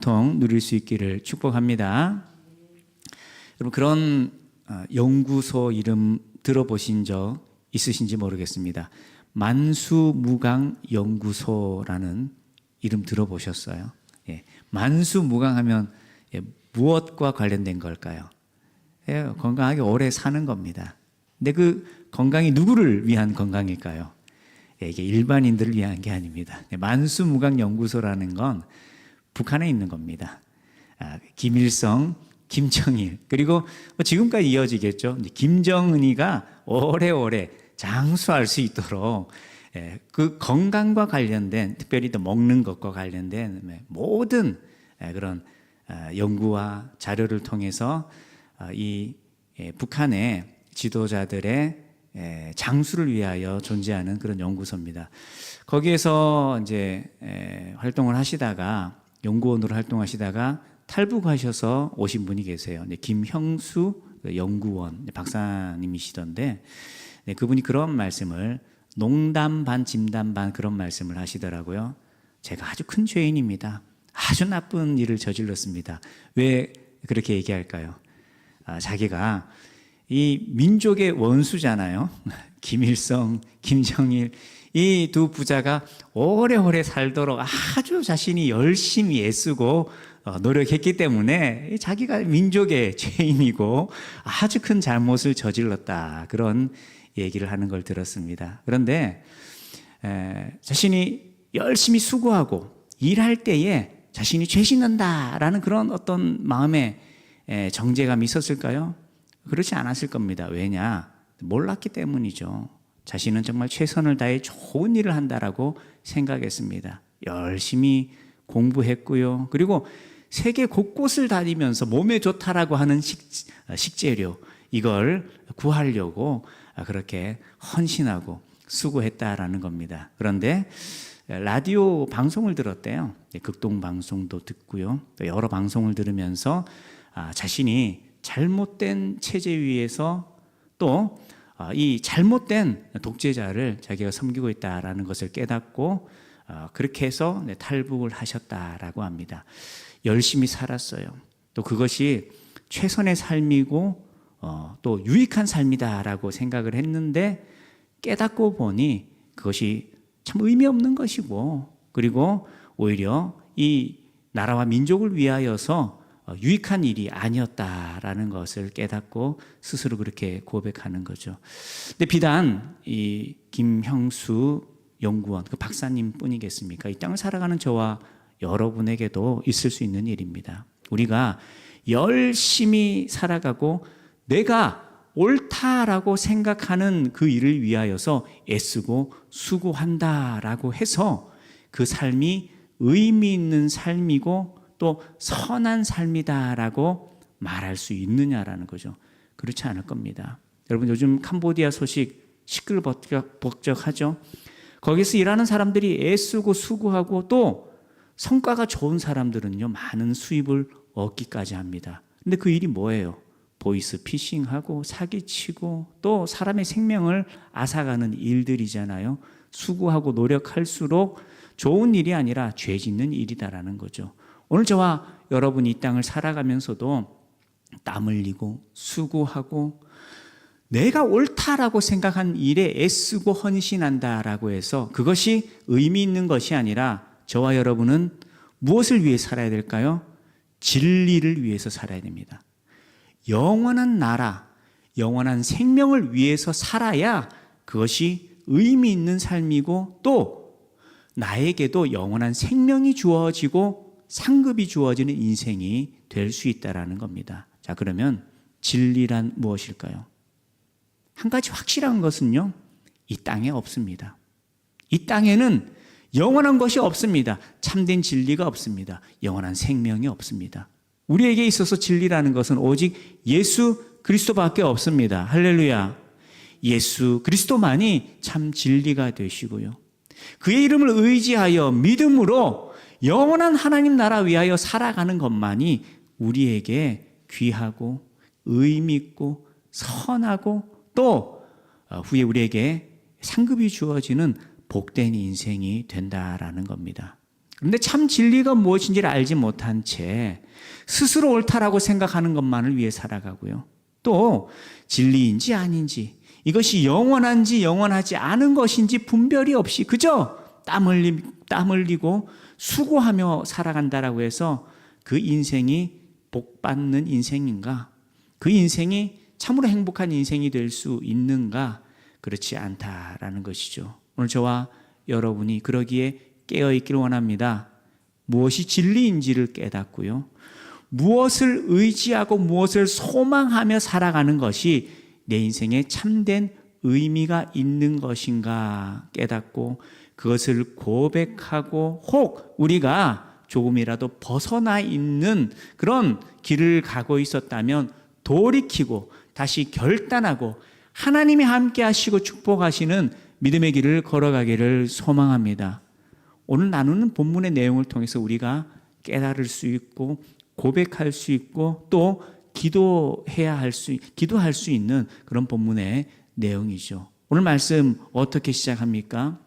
통 누릴 수 있기를 축복합니다. 여러분 그런 연구소 이름 들어보신 적 있으신지 모르겠습니다. 만수무강연구소라는 이름 들어보셨어요? 예, 만수무강하면 무엇과 관련된 걸까요? 건강하게 오래 사는 겁니다. 근데 그 건강이 누구를 위한 건강일까요? 이게 일반인들을 위한 게 아닙니다. 만수무강연구소라는 건 북한에 있는 겁니다. 김일성, 김정일, 그리고 지금까지 이어지겠죠. 김정은이가 오래오래 장수할 수 있도록 그 건강과 관련된, 특별히 또 먹는 것과 관련된 모든 그런 연구와 자료를 통해서 이 북한의 지도자들의 장수를 위하여 존재하는 그런 연구소입니다. 거기에서 이제 활동을 하시다가, 연구원으로 활동하시다가 탈북하셔서 오신 분이 계세요. 김형수 연구원 박사님이시던데, 그분이 그런 말씀을, 농담 반 진담 반 그런 말씀을 하시더라고요. 제가 아주 큰 죄인입니다. 아주 나쁜 일을 저질렀습니다. 왜 그렇게 얘기할까요? 자기가 이 민족의 원수잖아요. 김일성, 김정일, 이 두 부자가 오래오래 살도록 아주 자신이 열심히 애쓰고 노력했기 때문에 자기가 민족의 죄인이고 아주 큰 잘못을 저질렀다, 그런 얘기를 하는 걸 들었습니다. 그런데 자신이 열심히 수고하고 일할 때에 자신이 죄 짓는다라는 그런 어떤 마음의 정죄감이 있었을까요? 그렇지 않았을 겁니다. 왜냐? 몰랐기 때문이죠. 자신은 정말 최선을 다해 좋은 일을 한다라고 생각했습니다. 열심히 공부했고요. 그리고 세계 곳곳을 다니면서 몸에 좋다라고 하는 식재료, 이걸 구하려고 그렇게 헌신하고 수고했다라는 겁니다. 그런데 라디오 방송을 들었대요. 극동 방송도 듣고요. 또 여러 방송을 들으면서 자신이 잘못된 체제 위에서 또 이 잘못된 독재자를 자기가 섬기고 있다라는 것을 깨닫고 그렇게 해서 탈북을 하셨다라고 합니다. 열심히 살았어요. 또 그것이 최선의 삶이고 또 유익한 삶이다라고 생각을 했는데, 깨닫고 보니 그것이 참 의미 없는 것이고, 그리고 오히려 이 나라와 민족을 위하여서 유익한 일이 아니었다라는 것을 깨닫고 스스로 그렇게 고백하는 거죠. 근데 비단 이 김형수 연구원, 그 박사님 뿐이겠습니까? 이 땅을 살아가는 저와 여러분에게도 있을 수 있는 일입니다. 우리가 열심히 살아가고 내가 옳다라고 생각하는 그 일을 위하여서 애쓰고 수고한다라고 해서 그 삶이 의미 있는 삶이고 또 선한 삶이다라고 말할 수 있느냐라는 거죠. 그렇지 않을 겁니다. 여러분 요즘 캄보디아 소식 시끌벅적하죠. 거기서 일하는 사람들이 애쓰고 수고하고 또 성과가 좋은 사람들은요, 많은 수입을 얻기까지 합니다. 근데 그 일이 뭐예요? 보이스 피싱하고 사기치고 또 사람의 생명을 앗아가는 일들이잖아요. 수고하고 노력할수록 좋은 일이 아니라 죄 짓는 일이다라는 거죠. 오늘 저와 여러분이 이 땅을 살아가면서도 땀 흘리고 수고하고 내가 옳다라고 생각한 일에 애쓰고 헌신한다라고 해서 그것이 의미 있는 것이 아니라 저와 여러분은 무엇을 위해 살아야 될까요? 진리를 위해서 살아야 됩니다. 영원한 나라, 영원한 생명을 위해서 살아야 그것이 의미 있는 삶이고 또 나에게도 영원한 생명이 주어지고 상급이 주어지는 인생이 될 수 있다는 겁니다. 자, 그러면 진리란 무엇일까요? 한 가지 확실한 것은요, 이 땅에 없습니다. 이 땅에는 영원한 것이 없습니다. 참된 진리가 없습니다. 영원한 생명이 없습니다. 우리에게 있어서 진리라는 것은 오직 예수 그리스도밖에 없습니다. 할렐루야. 예수 그리스도만이 참 진리가 되시고요, 그의 이름을 의지하여 믿음으로 영원한 하나님 나라 위하여 살아가는 것만이 우리에게 귀하고 의미 있고 선하고 또 후에 우리에게 상급이 주어지는 복된 인생이 된다라는 겁니다. 그런데 참 진리가 무엇인지를 알지 못한 채 스스로 옳다라고 생각하는 것만을 위해 살아가고요. 또 진리인지 아닌지, 이것이 영원한지 영원하지 않은 것인지 분별이 없이 그저 땀 흘리고 수고하며 살아간다라고 해서 그 인생이 복받는 인생인가? 그 인생이 참으로 행복한 인생이 될 수 있는가? 그렇지 않다라는 것이죠. 오늘 저와 여러분이 그러기에 깨어있기를 원합니다. 무엇이 진리인지를 깨닫고요. 무엇을 의지하고 무엇을 소망하며 살아가는 것이 내 인생에 참된 의미가 있는 것인가 깨닫고 그것을 고백하고 혹 우리가 조금이라도 벗어나 있는 그런 길을 가고 있었다면 돌이키고 다시 결단하고 하나님이 함께 하시고 축복하시는 믿음의 길을 걸어가기를 소망합니다. 오늘 나누는 본문의 내용을 통해서 우리가 깨달을 수 있고 고백할 수 있고 또 기도할 수 있는 그런 본문의 내용이죠. 오늘 말씀 어떻게 시작합니까?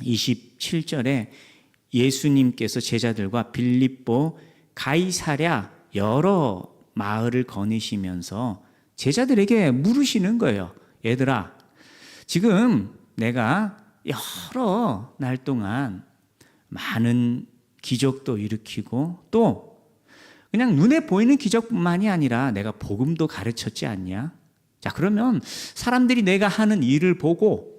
27절에 예수님께서 제자들과 빌립보 가이사랴 여러 마을을 거니시면서 제자들에게 물으시는 거예요. 얘들아, 지금 내가 여러 날 동안 많은 기적도 일으키고 또 그냥 눈에 보이는 기적뿐만이 아니라 내가 복음도 가르쳤지 않냐? 자, 그러면 사람들이 내가 하는 일을 보고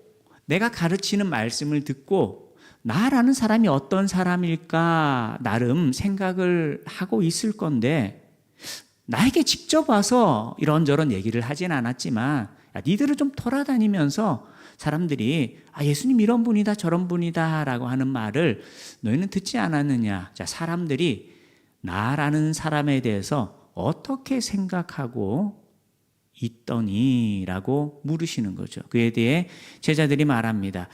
내가 가르치는 말씀을 듣고 나라는 사람이 어떤 사람일까 나름 생각을 하고 있을 건데 나에게 직접 와서 이런저런 얘기를 하진 않았지만 야, 니들을 좀 돌아다니면서 사람들이 예수님 이런 분이다 저런 분이다 라고 하는 말을 너희는 듣지 않았느냐. 자, 사람들이 나라는 사람에 대해서 어떻게 생각하고 있더니 라고 물으시는 거죠. 그에 대해 제자들이 말합니다.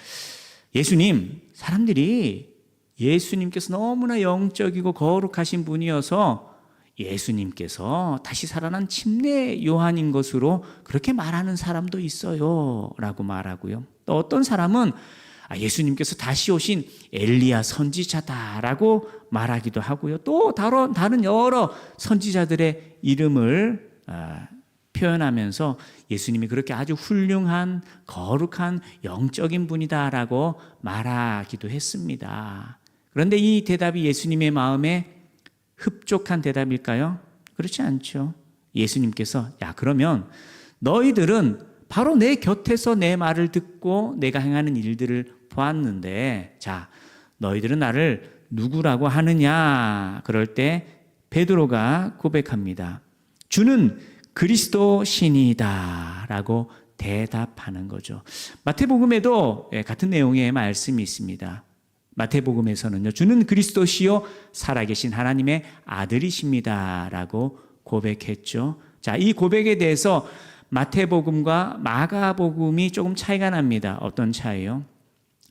예수님, 사람들이 예수님께서 너무나 영적이고 거룩하신 분이어서 예수님께서 다시 살아난 침례 요한인 것으로 그렇게 말하는 사람도 있어요 라고 말하고요. 또 어떤 사람은 예수님께서 다시 오신 엘리야 선지자다라고 말하기도 하고요. 또 다른 여러 선지자들의 이름을 표현하면서 예수님이 그렇게 아주 훌륭한 거룩한 영적인 분이다라고 말하기도 했습니다. 그런데 이 대답이 예수님의 마음에 흡족한 대답일까요? 그렇지 않죠. 예수님께서 그러면 너희들은 바로 내 곁에서 내 말을 듣고 내가 행하는 일들을 보았는데 자, 너희들은 나를 누구라고 하느냐? 그럴 때 베드로가 고백합니다. 주는 그리스도시니이다 라고 대답하는 거죠. 마태복음에도 같은 내용의 말씀이 있습니다. 마태복음에서는요, 주는 그리스도시요 살아계신 하나님의 아들이십니다 라고 고백했죠. 자, 이 고백에 대해서 마태복음과 마가복음이 조금 차이가 납니다. 어떤 차이요?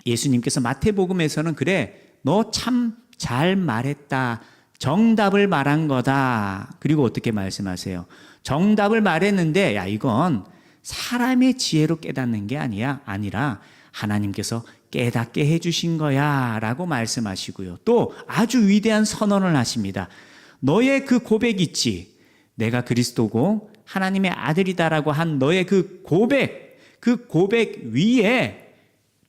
예수님께서 마태복음에서는 그래, 너 참 잘 말했다. 정답을 말한 거다. 그리고 어떻게 말씀하세요? 정답을 말했는데 이건 사람의 지혜로 깨닫는 게 아니라 하나님께서 깨닫게 해주신 거야 라고 말씀하시고요. 또 아주 위대한 선언을 하십니다. 너의 그 고백 있지, 내가 그리스도고 하나님의 아들이다라고 한 너의 그 고백 위에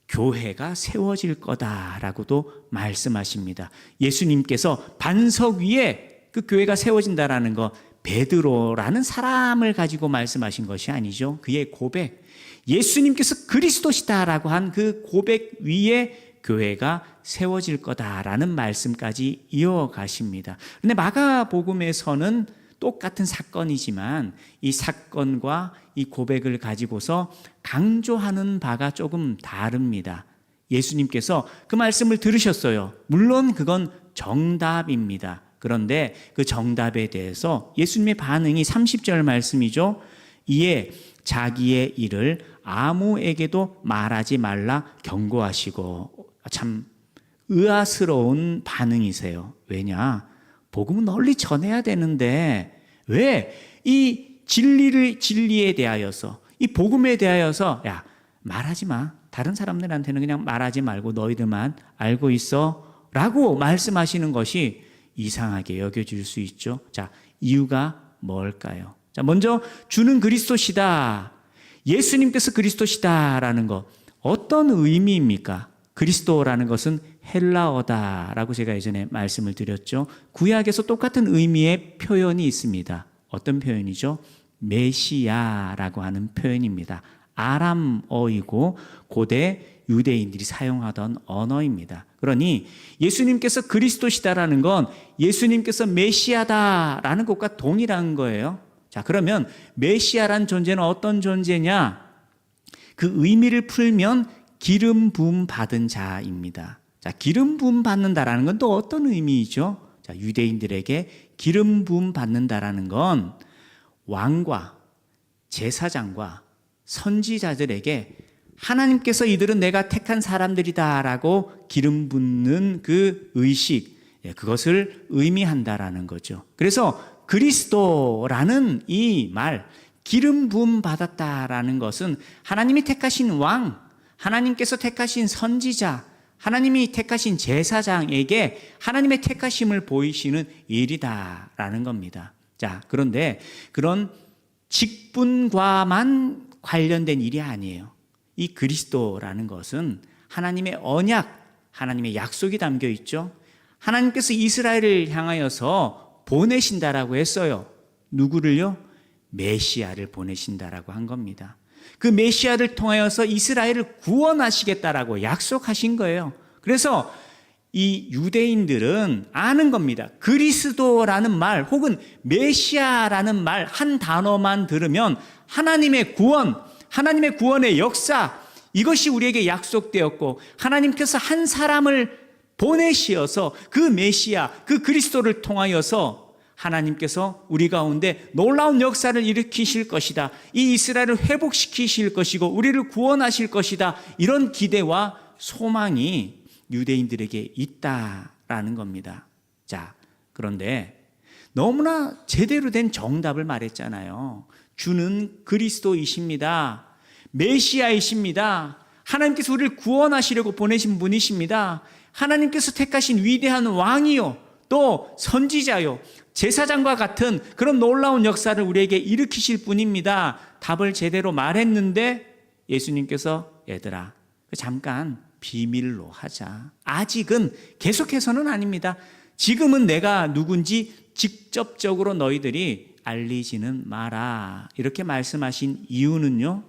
교회가 세워질 거다라고도 말씀하십니다. 예수님께서 반석 위에 그 교회가 세워진다라는 거 베드로라는 사람을 가지고 말씀하신 것이 아니죠. 그의 고백, 예수님께서 그리스도시다라고 한 그 고백 위에 교회가 세워질 거다라는 말씀까지 이어가십니다. 그런데 마가복음에서는 똑같은 사건이지만 이 사건과 이 고백을 가지고서 강조하는 바가 조금 다릅니다. 예수님께서 그 말씀을 들으셨어요. 물론 그건 정답입니다. 그런데 그 정답에 대해서 예수님의 반응이 30절 말씀이죠. 이에 자기의 일을 아무에게도 말하지 말라 경고하시고, 참 의아스러운 반응이세요. 왜냐? 복음은 널리 전해야 되는데 왜 이 진리에 대하여서, 이 복음에 대하여서 말하지 마. 다른 사람들한테는 그냥 말하지 말고 너희들만 알고 있어 라고 말씀하시는 것이 이상하게 여겨질 수 있죠. 자, 이유가 뭘까요? 자, 먼저 주는 그리스도시다. 예수님께서 그리스도시다라는 것. 어떤 의미입니까? 그리스도라는 것은 헬라어다라고 제가 예전에 말씀을 드렸죠. 구약에서 똑같은 의미의 표현이 있습니다. 어떤 표현이죠? 메시아라고 하는 표현입니다. 아람어이고 고대 유대인들이 사용하던 언어입니다. 그러니 예수님께서 그리스도시다라는 건 예수님께서 메시아다라는 것과 동일한 거예요. 자, 그러면 메시아란 존재는 어떤 존재냐? 그 의미를 풀면 기름 부음 받은 자입니다. 자, 기름 부음 받는다라는 건 또 어떤 의미이죠? 자, 유대인들에게 기름 부음 받는다라는 건 왕과 제사장과 선지자들에게 하나님께서 이들은 내가 택한 사람들이다라고 기름 붓는 그 의식, 그것을 의미한다라는 거죠. 그래서 그리스도라는 이 말, 기름 부음 받았다라는 것은 하나님이 택하신 왕, 하나님께서 택하신 선지자, 하나님이 택하신 제사장에게 하나님의 택하심을 보이시는 일이다라는 겁니다. 자, 그런데 그런 직분과만 관련된 일이 아니에요. 이 그리스도라는 것은 하나님의 언약, 하나님의 약속이 담겨 있죠. 하나님께서 이스라엘을 향하여서 보내신다라고 했어요. 누구를요? 메시아를 보내신다라고 한 겁니다. 그 메시아를 통하여서 이스라엘을 구원하시겠다라고 약속하신 거예요. 그래서 이 유대인들은 아는 겁니다. 그리스도라는 말 혹은 메시아라는 말 한 단어만 들으면 하나님의 구원, 하나님의 구원의 역사, 이것이 우리에게 약속되었고 하나님께서 한 사람을 보내시어서 그 메시아, 그 그리스도를 통하여서 하나님께서 우리 가운데 놀라운 역사를 일으키실 것이다. 이 이스라엘을 회복시키실 것이고 우리를 구원하실 것이다. 이런 기대와 소망이 유대인들에게 있다라는 겁니다. 자, 그런데 너무나 제대로 된 정답을 말했잖아요. 주는 그리스도이십니다. 메시아이십니다. 하나님께서 우리를 구원하시려고 보내신 분이십니다. 하나님께서 택하신 위대한 왕이요, 또 선지자요, 제사장과 같은 그런 놀라운 역사를 우리에게 일으키실 분입니다. 답을 제대로 말했는데 예수님께서 얘들아, 잠깐 비밀로 하자. 아직은, 계속해서는 아닙니다. 지금은 내가 누군지 직접적으로 너희들이 알리지는 마라. 이렇게 말씀하신 이유는요,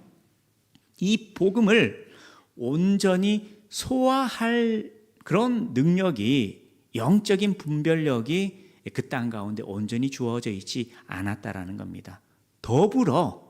이 복음을 온전히 소화할 그런 능력이, 영적인 분별력이 그 땅 가운데 온전히 주어져 있지 않았다라는 겁니다. 더불어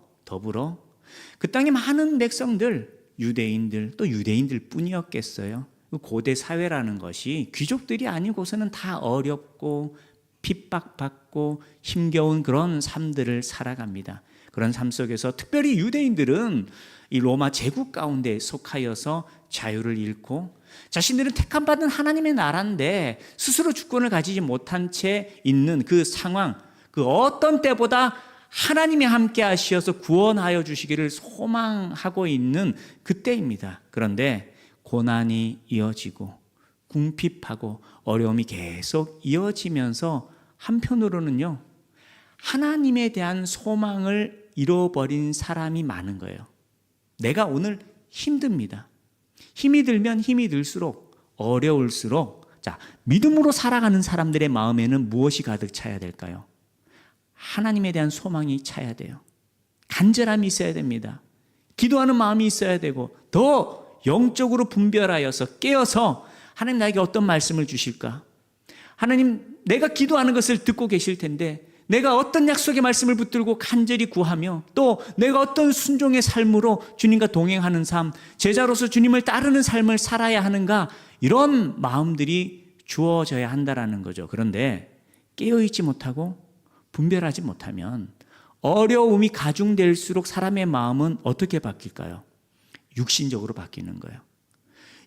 그 땅의 많은 백성들, 유대인들, 또 유대인들 뿐이었겠어요. 고대 사회라는 것이 귀족들이 아니고서는 다 어렵고 핍박받고 힘겨운 그런 삶들을 살아갑니다. 그런 삶 속에서 특별히 유대인들은 이 로마 제국 가운데 속하여서 자유를 잃고 자신들은 택함받은 하나님의 나라인데 스스로 주권을 가지지 못한 채 있는 그 상황, 그 어떤 때보다 하나님이 함께 하시어서 구원하여 주시기를 소망하고 있는 그때입니다. 그런데 고난이 이어지고 궁핍하고 어려움이 계속 이어지면서 한편으로는요, 하나님에 대한 소망을 잃어버린 사람이 많은 거예요. 내가 오늘 힘듭니다. 힘이 들면 힘이 들수록, 어려울수록, 자, 믿음으로 살아가는 사람들의 마음에는 무엇이 가득 차야 될까요? 하나님에 대한 소망이 차야 돼요. 간절함이 있어야 됩니다. 기도하는 마음이 있어야 되고, 더 영적으로 분별하여서 깨어서 하나님 나에게 어떤 말씀을 주실까? 하나님, 내가 기도하는 것을 듣고 계실 텐데 내가 어떤 약속의 말씀을 붙들고 간절히 구하며 또 내가 어떤 순종의 삶으로 주님과 동행하는 삶, 제자로서 주님을 따르는 삶을 살아야 하는가, 이런 마음들이 주어져야 한다라는 거죠. 그런데 깨어있지 못하고 분별하지 못하면 어려움이 가중될수록 사람의 마음은 어떻게 바뀔까요? 육신적으로 바뀌는 거예요.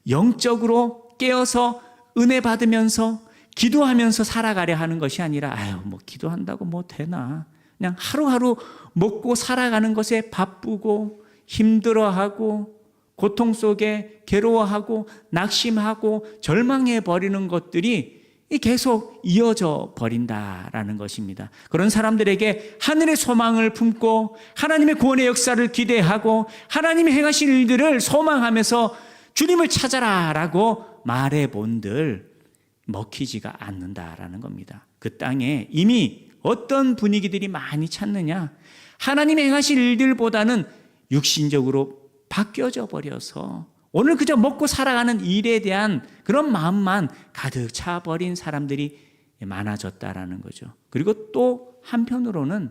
영적으로 깨어서 은혜 받으면서 기도하면서 살아가려 하는 것이 아니라, 뭐 기도한다고 뭐 되나, 그냥 하루하루 먹고 살아가는 것에 바쁘고 힘들어하고 고통 속에 괴로워하고 낙심하고 절망해 버리는 것들이 계속 이어져 버린다라는 것입니다. 그런 사람들에게 하늘의 소망을 품고 하나님의 구원의 역사를 기대하고 하나님이 행하실 일들을 소망하면서 주님을 찾아라라고 말해 본들 먹히지가 않는다라는 겁니다. 그 땅에 이미 어떤 분위기들이 많이 찾느냐? 하나님이 행하실 일들보다는 육신적으로 바뀌어져 버려서 오늘 그저 먹고 살아가는 일에 대한 그런 마음만 가득 차버린 사람들이 많아졌다라는 거죠. 그리고 또 한편으로는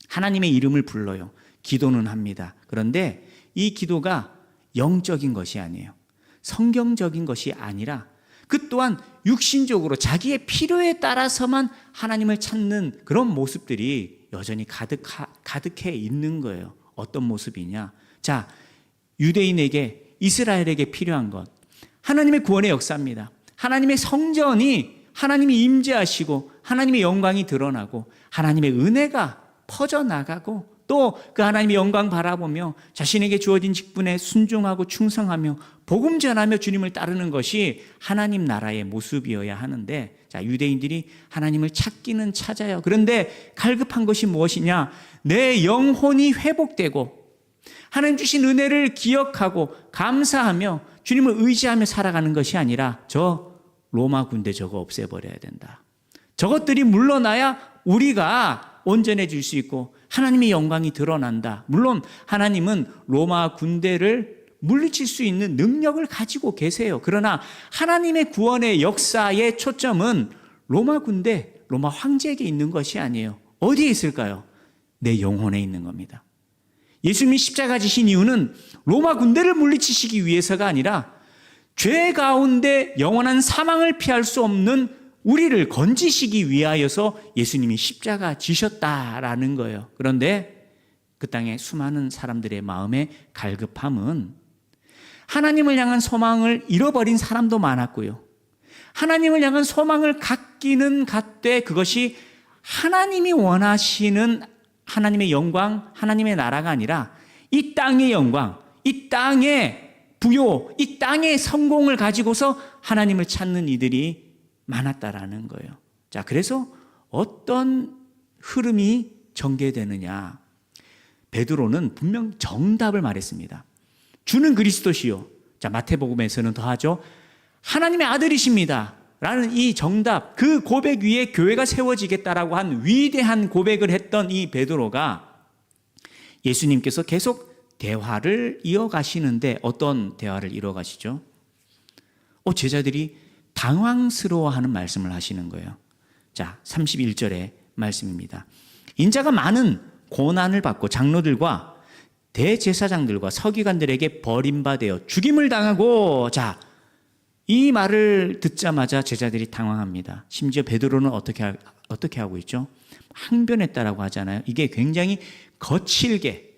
하나님의 이름을 불러요. 기도는 합니다. 그런데 이 기도가 영적인 것이 아니에요. 성경적인 것이 아니라 그 또한 육신적으로 자기의 필요에 따라서만 하나님을 찾는 그런 모습들이 여전히 가득해 있는 거예요. 어떤 모습이냐? 자, 유대인에게 이스라엘에게 필요한 것 하나님의 구원의 역사입니다. 하나님의 성전이 하나님이 임재하시고 하나님의 영광이 드러나고 하나님의 은혜가 퍼져나가고 또 그 하나님의 영광 바라보며 자신에게 주어진 직분에 순종하고 충성하며 복음 전하며 주님을 따르는 것이 하나님 나라의 모습이어야 하는데, 자, 유대인들이 하나님을 찾기는 찾아요. 그런데 갈급한 것이 무엇이냐? 내 영혼이 회복되고 하나님 주신 은혜를 기억하고 감사하며 주님을 의지하며 살아가는 것이 아니라 저 로마 군대 저거 없애버려야 된다. 저것들이 물러나야 우리가 온전해질 수 있고 하나님의 영광이 드러난다. 물론 하나님은 로마 군대를 물리칠 수 있는 능력을 가지고 계세요. 그러나 하나님의 구원의 역사의 초점은 로마 군대, 로마 황제에게 있는 것이 아니에요. 어디에 있을까요? 내 영혼에 있는 겁니다. 예수님이 십자가 지신 이유는 로마 군대를 물리치시기 위해서가 아니라 죄 가운데 영원한 사망을 피할 수 없는 우리를 건지시기 위하여서 예수님이 십자가 지셨다라는 거예요. 그런데 그 땅에 수많은 사람들의 마음의 갈급함은 하나님을 향한 소망을 잃어버린 사람도 많았고요. 하나님을 향한 소망을 갖기는 갖되 그것이 하나님이 원하시는 하나님의 영광, 하나님의 나라가 아니라 이 땅의 영광, 이 땅의 부요, 이 땅의 성공을 가지고서 하나님을 찾는 이들이 많았다라는 거예요. 자, 그래서 어떤 흐름이 전개되느냐? 베드로는 분명 정답을 말했습니다. 주는 그리스도시요. 자, 마태복음에서는 더하죠. 하나님의 아들이십니다. 라는 이 정답, 그 고백 위에 교회가 세워지겠다라고 한 위대한 고백을 했던 이 베드로가 예수님께서 계속 대화를 이어가시는데 어떤 대화를 이어가시죠? 제자들이 당황스러워하는 말씀을 하시는 거예요. 자, 31절의 말씀입니다. 인자가 많은 고난을 받고 장로들과 대제사장들과 서기관들에게 버림받아 죽임을 당하고, 자, 이 말을 듣자마자 제자들이 당황합니다. 심지어 베드로는 어떻게 하고 있죠? 항변했다라고 하잖아요. 이게 굉장히 거칠게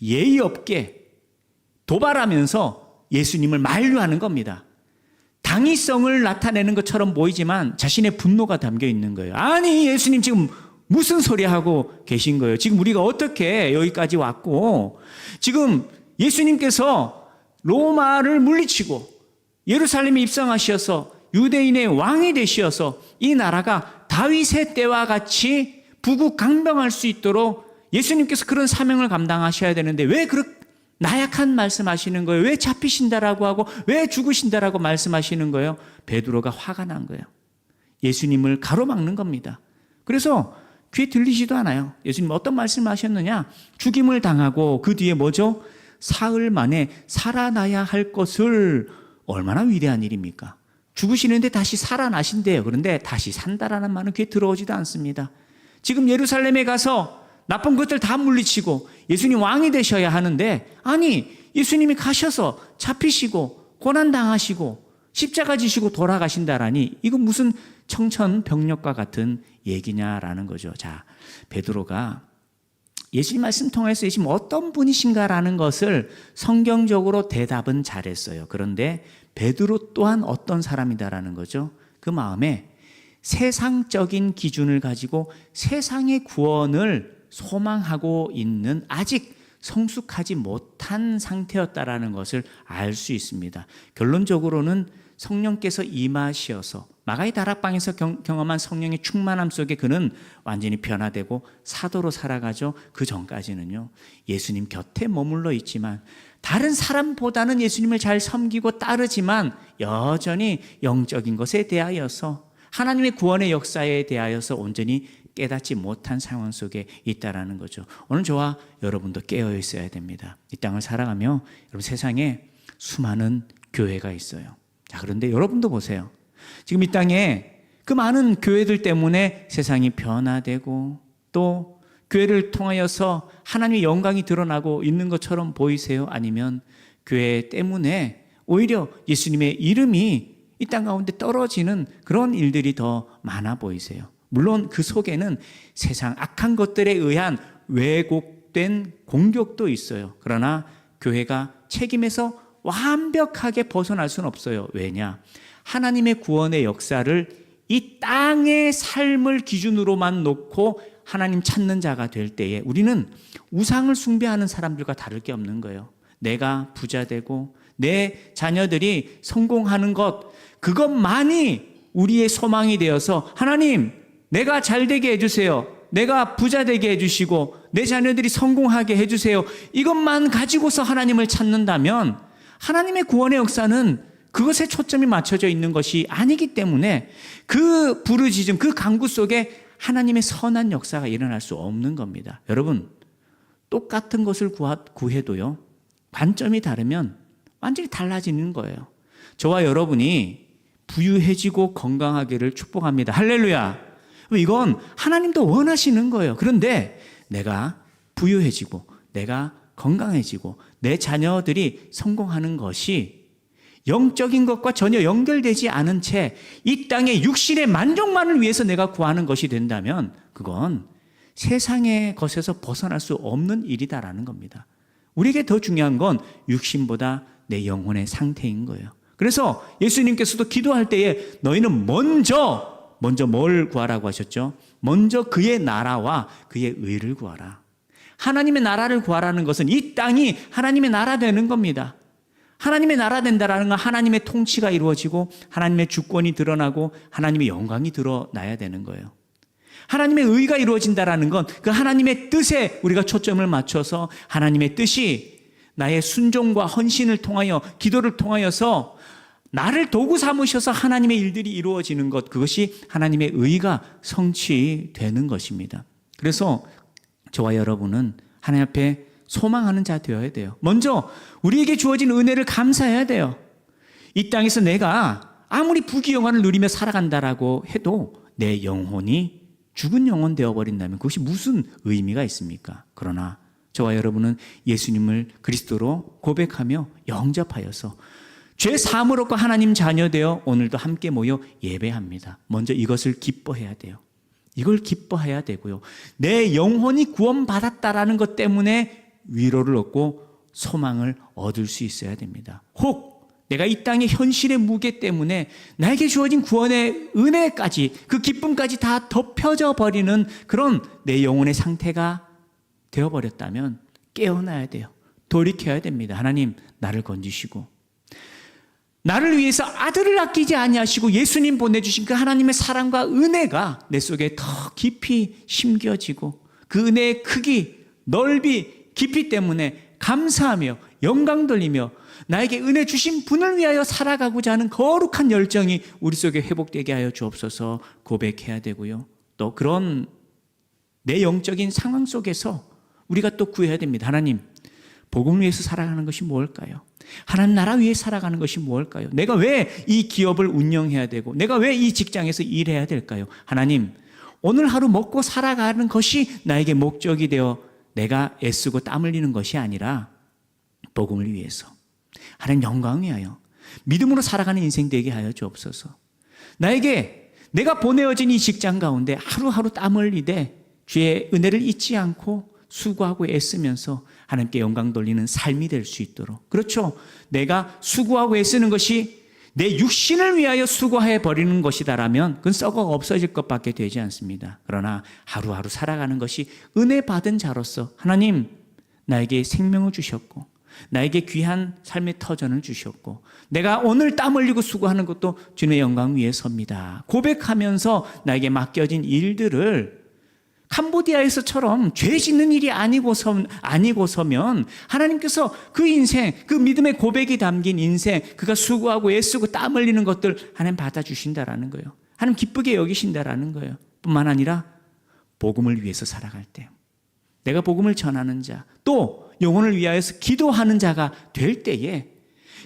예의 없게 도발하면서 예수님을 만류하는 겁니다. 당위성을 나타내는 것처럼 보이지만 자신의 분노가 담겨 있는 거예요. 아니, 예수님 지금 무슨 소리 하고 계신 거예요? 지금 우리가 어떻게 여기까지 왔고, 지금 예수님께서 로마를 물리치고 예루살렘에 입성하셔서 유대인의 왕이 되시어서 이 나라가 다윗의 때와 같이 부국강병할 수 있도록 예수님께서 그런 사명을 감당하셔야 되는데 왜 그렇게 나약한 말씀하시는 거예요? 왜 잡히신다라고 하고 왜 죽으신다라고 말씀하시는 거예요? 베드로가 화가 난 거예요. 예수님을 가로막는 겁니다. 그래서 귀에 들리지도 않아요. 예수님 어떤 말씀하셨느냐? 죽임을 당하고 그 뒤에 뭐죠? 사흘 만에 살아나야 할 것을, 얼마나 위대한 일입니까? 죽으시는데 다시 살아나신대요. 그런데 다시 산다라는 말은 귀에 들어오지도 않습니다. 지금 예루살렘에 가서 나쁜 것들 다 물리치고 예수님 왕이 되셔야 하는데, 아니, 예수님이 가셔서 잡히시고 고난당하시고 십자가 지시고 돌아가신다라니 이건 무슨 청천벽력과 같은 얘기냐라는 거죠. 자, 베드로가 예수님 말씀 통해서 예수님 어떤 분이신가라는 것을 성경적으로 대답은 잘했어요. 그런데 베드로 또한 어떤 사람이다라는 거죠. 그 마음에 세상적인 기준을 가지고 세상의 구원을 소망하고 있는 아직 성숙하지 못한 상태였다라는 것을 알 수 있습니다. 결론적으로는 성령께서 임하시어서 마가의 다락방에서 경험한 성령의 충만함 속에 그는 완전히 변화되고 사도로 살아가죠. 그 전까지는요, 예수님 곁에 머물러 있지만 다른 사람보다는 예수님을 잘 섬기고 따르지만 여전히 영적인 것에 대하여서, 하나님의 구원의 역사에 대하여서 온전히 깨닫지 못한 상황 속에 있다라는 거죠. 오늘 저와 여러분도 깨어 있어야 됩니다. 이 땅을 살아가며 여러분, 세상에 수많은 교회가 있어요. 자, 그런데 여러분도 보세요. 지금 이 땅에 그 많은 교회들 때문에 세상이 변화되고 또 교회를 통하여서 하나님의 영광이 드러나고 있는 것처럼 보이세요? 아니면 교회 때문에 오히려 예수님의 이름이 이 땅 가운데 떨어지는 그런 일들이 더 많아 보이세요? 물론 그 속에는 세상 악한 것들에 의한 왜곡된 공격도 있어요. 그러나 교회가 책임에서 완벽하게 벗어날 수는 없어요. 왜냐? 하나님의 구원의 역사를 이 땅의 삶을 기준으로만 놓고 하나님 찾는 자가 될 때에 우리는 우상을 숭배하는 사람들과 다를 게 없는 거예요. 내가 부자 되고 내 자녀들이 성공하는 것, 그것만이 우리의 소망이 되어서 하나님, 내가 잘 되게 해주세요. 내가 부자 되게 해주시고 내 자녀들이 성공하게 해주세요. 이것만 가지고서 하나님을 찾는다면 하나님의 구원의 역사는 그것에 초점이 맞춰져 있는 것이 아니기 때문에 그 부르짖음, 그 간구 속에 하나님의 선한 역사가 일어날 수 없는 겁니다. 여러분, 똑같은 것을 구해도요, 관점이 다르면 완전히 달라지는 거예요. 저와 여러분이 부유해지고 건강하기를 축복합니다. 할렐루야. 이건 하나님도 원하시는 거예요. 그런데 내가 부유해지고 내가 건강해지고 내 자녀들이 성공하는 것이 영적인 것과 전혀 연결되지 않은 채 이 땅의 육신의 만족만을 위해서 내가 구하는 것이 된다면 그건 세상의 것에서 벗어날 수 없는 일이다라는 겁니다. 우리에게 더 중요한 건 육신보다 내 영혼의 상태인 거예요. 그래서 예수님께서도 기도할 때에 너희는 먼저 뭘 구하라고 하셨죠? 먼저 그의 나라와 그의 의를 구하라. 하나님의 나라를 구하라는 것은 이 땅이 하나님의 나라 되는 겁니다. 하나님의 나라 된다라는 건 하나님의 통치가 이루어지고 하나님의 주권이 드러나고 하나님의 영광이 드러나야 되는 거예요. 하나님의 의가 이루어진다라는 건 그 하나님의 뜻에 우리가 초점을 맞춰서 하나님의 뜻이 나의 순종과 헌신을 통하여 기도를 통하여서 나를 도구 삼으셔서 하나님의 일들이 이루어지는 것, 그것이 하나님의 의가 성취되는 것입니다. 그래서 저와 여러분은 하나님 앞에 소망하는 자 되어야 돼요. 먼저 우리에게 주어진 은혜를 감사해야 돼요. 이 땅에서 내가 아무리 부귀영화를 누리며 살아간다라고 해도 내 영혼이 죽은 영혼 되어버린다면 그것이 무슨 의미가 있습니까? 그러나 저와 여러분은 예수님을 그리스도로 고백하며 영접하여서 죄 사함을 얻고 하나님 자녀 되어 오늘도 함께 모여 예배합니다. 먼저 이것을 기뻐해야 돼요. 이걸 기뻐해야 되고요. 내 영혼이 구원받았다라는 것 때문에 위로를 얻고 소망을 얻을 수 있어야 됩니다. 혹 내가 이 땅의 현실의 무게 때문에 나에게 주어진 구원의 은혜까지, 그 기쁨까지 다 덮여져 버리는 그런 내 영혼의 상태가 되어버렸다면 깨어나야 돼요. 돌이켜야 됩니다. 하나님, 나를 건지시고 나를 위해서 아들을 아끼지 아니하시고 예수님 보내주신 그 하나님의 사랑과 은혜가 내 속에 더 깊이 심겨지고 그 은혜의 크기, 넓이, 깊이 때문에 감사하며 영광 돌리며 나에게 은혜 주신 분을 위하여 살아가고자 하는 거룩한 열정이 우리 속에 회복되게 하여 주옵소서 고백해야 되고요. 또 그런 내 영적인 상황 속에서 우리가 또 구해야 됩니다. 하나님, 복음을 위해서 살아가는 것이 무엇일까요? 하나님 나라 위해 살아가는 것이 무엇일까요? 내가 왜 이 기업을 운영해야 되고 내가 왜 이 직장에서 일해야 될까요? 하나님, 오늘 하루 먹고 살아가는 것이 나에게 목적이 되어 내가 애쓰고 땀 흘리는 것이 아니라 복음을 위해서, 하나님 영광 위하여 믿음으로 살아가는 인생 되게 하여 주옵소서. 나에게 내가 보내어진 이 직장 가운데 하루하루 땀 흘리되 주의 은혜를 잊지 않고 수고하고 애쓰면서 하나님께 영광 돌리는 삶이 될 수 있도록. 그렇죠. 내가 수고하고 애쓰는 것이 내 육신을 위하여 수고해 버리는 것이다라면 그건 썩어 없어질 것밖에 되지 않습니다. 그러나 하루하루 살아가는 것이 은혜 받은 자로서 하나님, 나에게 생명을 주셨고 나에게 귀한 삶의 터전을 주셨고 내가 오늘 땀 흘리고 수고하는 것도 주님의 영광 위해서입니다. 고백하면서 나에게 맡겨진 일들을 캄보디아에서처럼 죄 짓는 일이 아니고서면 하나님께서 그 인생, 그 믿음의 고백이 담긴 인생, 그가 수고하고 애쓰고 땀 흘리는 것들 하나님 받아주신다라는 거예요. 하나님 기쁘게 여기신다라는 거예요. 뿐만 아니라 복음을 위해서 살아갈 때, 내가 복음을 전하는 자, 또 영혼을 위하여서 기도하는 자가 될 때에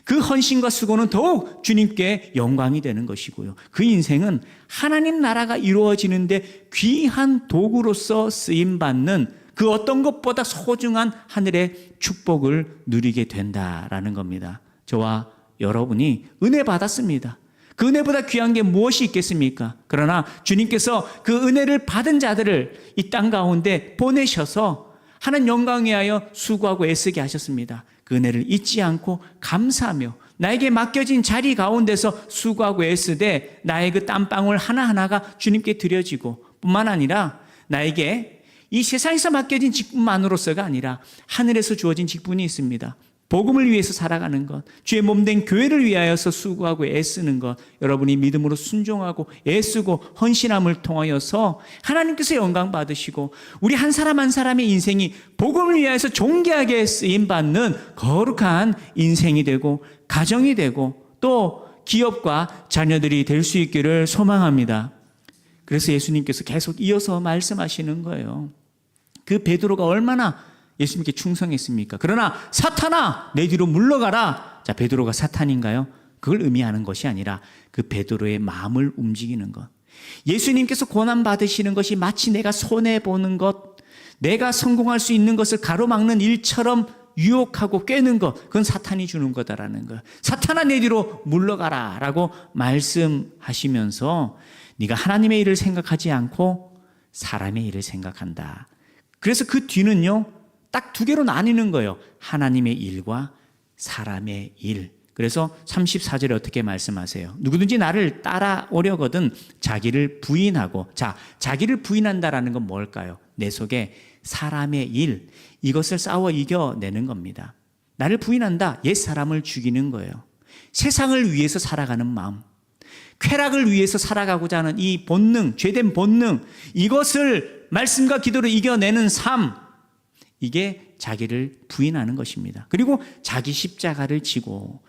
그 헌신과 수고는 더욱 주님께 영광이 되는 것이고요. 그 인생은 하나님 나라가 이루어지는데 귀한 도구로서 쓰임받는 그 어떤 것보다 소중한 하늘의 축복을 누리게 된다라는 겁니다. 저와 여러분이 은혜 받았습니다. 그 은혜보다 귀한 게 무엇이 있겠습니까? 그러나 주님께서 그 은혜를 받은 자들을 이 땅 가운데 보내셔서 하나님 영광 위하여 수고하고 애쓰게 하셨습니다. 그 은혜를 잊지 않고 감사하며 나에게 맡겨진 자리 가운데서 수고하고 애쓰되 나의 그 땀방울 하나하나가 주님께 드려지고 뿐만 아니라 나에게 이 세상에서 맡겨진 직분만으로서가 아니라 하늘에서 주어진 직분이 있습니다. 복음을 위해서 살아가는 것, 주의 몸된 교회를 위하여서 수고하고 애쓰는 것, 여러분이 믿음으로 순종하고 애쓰고 헌신함을 통하여서 하나님께서 영광 받으시고 우리 한 사람 한 사람의 인생이 복음을 위하여서 존귀하게 쓰임받는 거룩한 인생이 되고 가정이 되고 또 기업과 자녀들이 될 수 있기를 소망합니다. 그래서 예수님께서 계속 이어서 말씀하시는 거예요. 그 베드로가 얼마나 예수님께 충성했습니까? 그러나 사탄아 내 뒤로 물러가라. 자, 베드로가 사탄인가요? 그걸 의미하는 것이 아니라 그 베드로의 마음을 움직이는 것. 예수님께서 고난 받으시는 것이 마치 내가 손해 보는 것, 내가 성공할 수 있는 것을 가로막는 일처럼 유혹하고 꿰는 것, 그건 사탄이 주는 거다라는 거예요. 사탄아 내 뒤로 물러가라라고 말씀하시면서 네가 하나님의 일을 생각하지 않고 사람의 일을 생각한다. 그래서 그 뒤는요, 딱 두 개로 나뉘는 거예요. 하나님의 일과 사람의 일. 그래서 34절에 어떻게 말씀하세요? 누구든지 나를 따라오려거든 자기를 부인하고, 자, 자기를 부인한다라는 건 뭘까요? 내 속에 사람의 일, 이것을 싸워 이겨내는 겁니다. 나를 부인한다, 옛사람을 죽이는 거예요. 세상을 위해서 살아가는 마음, 쾌락을 위해서 살아가고자 하는 이 본능, 죄된 본능, 이것을 말씀과 기도로 이겨내는 삶, 이게 자기를 부인하는 것입니다. 그리고 자기 십자가를 지고,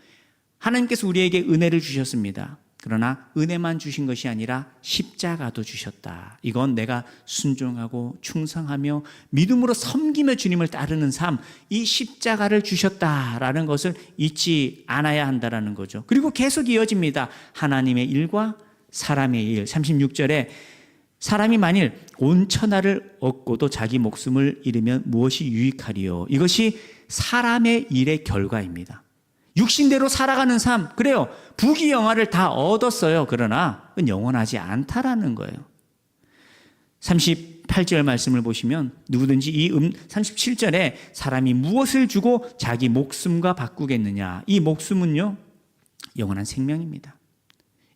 하나님께서 우리에게 은혜를 주셨습니다. 그러나 은혜만 주신 것이 아니라 십자가도 주셨다. 이건 내가 순종하고 충성하며 믿음으로 섬기며 주님을 따르는 삶, 이 십자가를 주셨다라는 것을 잊지 않아야 한다는 거죠. 그리고 계속 이어집니다. 하나님의 일과 사람의 일. 36절에 사람이 만일 온 천하를 얻고도 자기 목숨을 잃으면 무엇이 유익하리요? 이것이 사람의 일의 결과입니다. 육신대로 살아가는 삶, 그래요. 부귀영화를 다 얻었어요. 그러나 그건 영원하지 않다라는 거예요. 38절 말씀을 보시면 누구든지 37절에 사람이 무엇을 주고 자기 목숨과 바꾸겠느냐. 이 목숨은요, 영원한 생명입니다.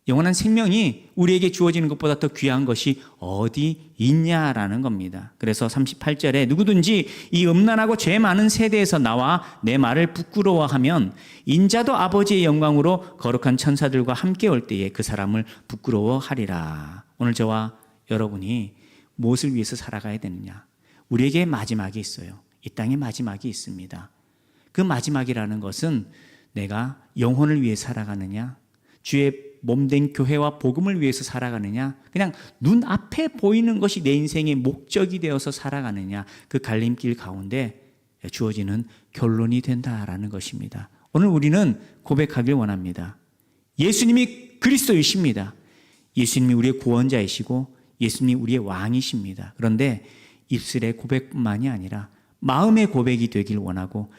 영원한 생명이 우리에게 주어지는 것보다 더 귀한 것이 어디 있냐라는 겁니다. 그래서 38절에 누구든지 이 음란하고 죄 많은 세대에서 나와 내 말을 부끄러워하면 인자도 아버지의 영광으로 거룩한 천사들과 함께 올 때에 그 사람을 부끄러워하리라. 오늘 저와 여러분이 무엇을 위해서 살아가야 되느냐? 우리에게 마지막이 있어요. 이 땅에 마지막이 있습니다. 그 마지막이라는 것은 내가 영혼을 위해 살아가느냐, 주의 몸된 교회와 복음을 위해서 살아가느냐, 그냥 눈앞에 보이는 것이 내 인생의 목적이 되어서 살아가느냐, 그 갈림길 가운데 주어지는 결론이 된다라는 것입니다. 오늘 우리는 고백하길 원합니다. 예수님이 그리스도이십니다. 예수님이 우리의 구원자이시고 예수님이 우리의 왕이십니다. 그런데 입술의 고백뿐만이 아니라 마음의 고백이 되길 원하고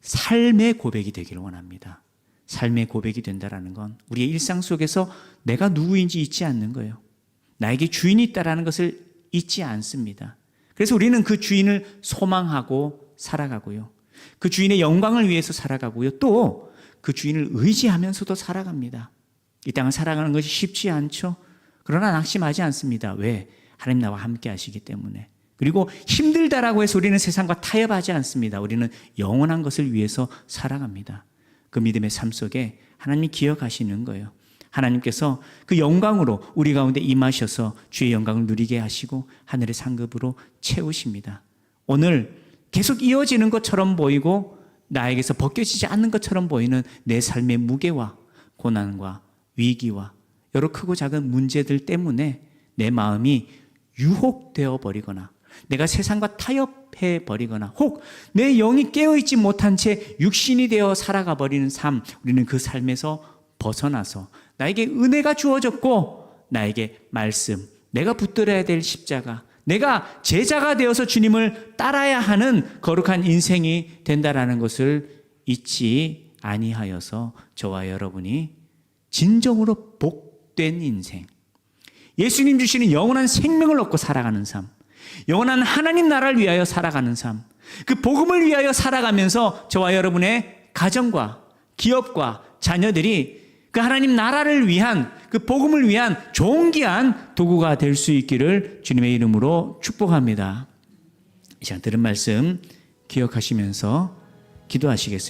삶의 고백이 되길 원합니다. 삶의 고백이 된다는 건 우리의 일상 속에서 내가 누구인지 잊지 않는 거예요. 나에게 주인이 있다는 것을 잊지 않습니다. 그래서 우리는 그 주인을 소망하고 살아가고요. 그 주인의 영광을 위해서 살아가고요. 또 그 주인을 의지하면서도 살아갑니다. 이 땅을 살아가는 것이 쉽지 않죠. 그러나 낙심하지 않습니다. 왜? 하나님 나와 함께 하시기 때문에. 그리고 힘들다라고 해서 우리는 세상과 타협하지 않습니다. 우리는 영원한 것을 위해서 살아갑니다. 그 믿음의 삶 속에 하나님이 기억하시는 거예요. 하나님께서 그 영광으로 우리 가운데 임하셔서 주의 영광을 누리게 하시고 하늘의 상급으로 채우십니다. 오늘 계속 이어지는 것처럼 보이고 나에게서 벗겨지지 않는 것처럼 보이는 내 삶의 무게와 고난과 위기와 여러 크고 작은 문제들 때문에 내 마음이 유혹되어 버리거나 내가 세상과 타협해 버리거나 혹 내 영이 깨어있지 못한 채 육신이 되어 살아가 버리는 삶, 우리는 그 삶에서 벗어나서 나에게 은혜가 주어졌고 나에게 말씀, 내가 붙들어야 될 십자가, 내가 제자가 되어서 주님을 따라야 하는 거룩한 인생이 된다라는 것을 잊지 아니하여서 저와 여러분이 진정으로 복된 인생, 예수님 주시는 영원한 생명을 얻고 살아가는 삶, 영원한 하나님 나라를 위하여 살아가는 삶, 그 복음을 위하여 살아가면서 저와 여러분의 가정과 기업과 자녀들이 그 하나님 나라를 위한 그 복음을 위한 존귀한 도구가 될 수 있기를 주님의 이름으로 축복합니다. 이 시간 들은 말씀 기억하시면서 기도하시겠습니다.